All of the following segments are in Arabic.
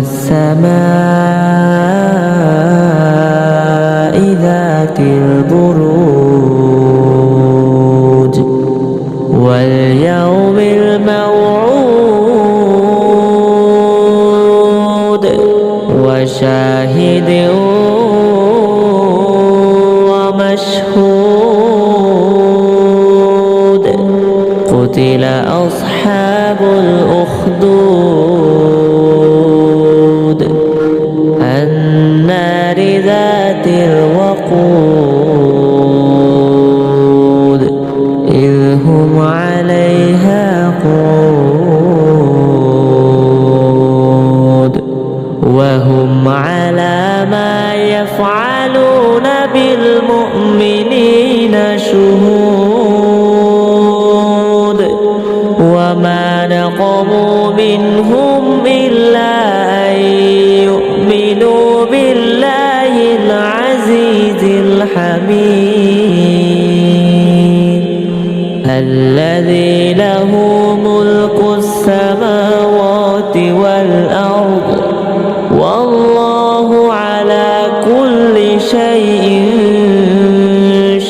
والسماء ذات البروج واليوم الموعود وشاهد ومشهود قتل أصحاب الأخدود النار ذات الوقود إذ هم عليها قعود وهم على ما يفعلون بالمؤمنين شهود وما نقموا منهم إلا أن يؤمنوا بالله العزيز الحميد الذي له ملك السماوات والأرض والله على كل شيء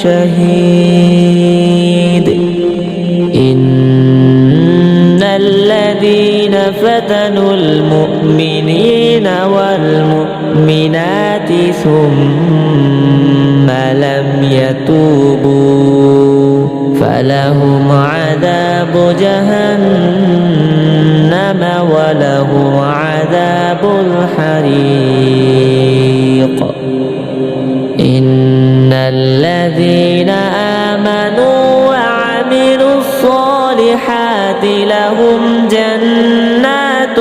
شهيد إن الذين فتنوا المؤمنين والمؤمنات ثم لم يتوبوا فلهم عذاب جهنم ولهم عذاب الحريق إن الذين آمنوا وعملوا الصالحات لهم جنات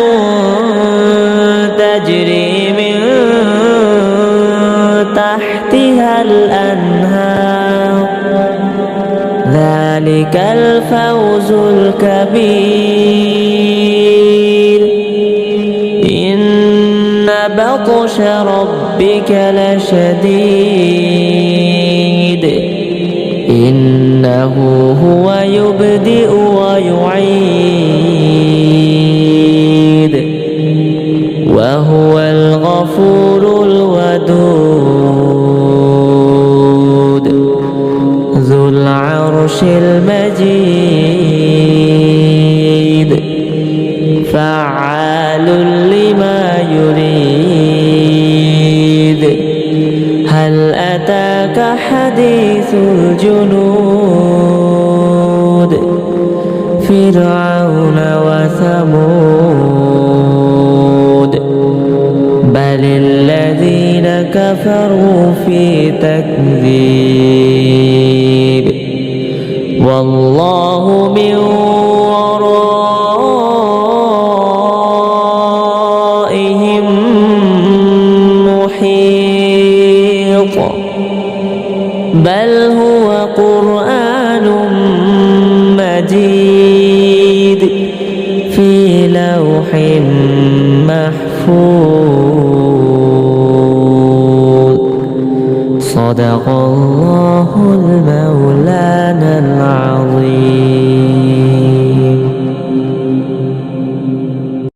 تجري من تحتها الأنهار ذلك الفوز الكبير إن بطش ربك لشديد إنه هو يبدئ ويعيد وهو الغفور الودود ذو العرش المجيد فعال لما يريد هل أتاك حديث الجنود فرعون وثمود بل الذين كفروا في تكذيب والله من ورائهم محيط بل هو قرآن مجيد في لوح محفوظ صدق الله المولى.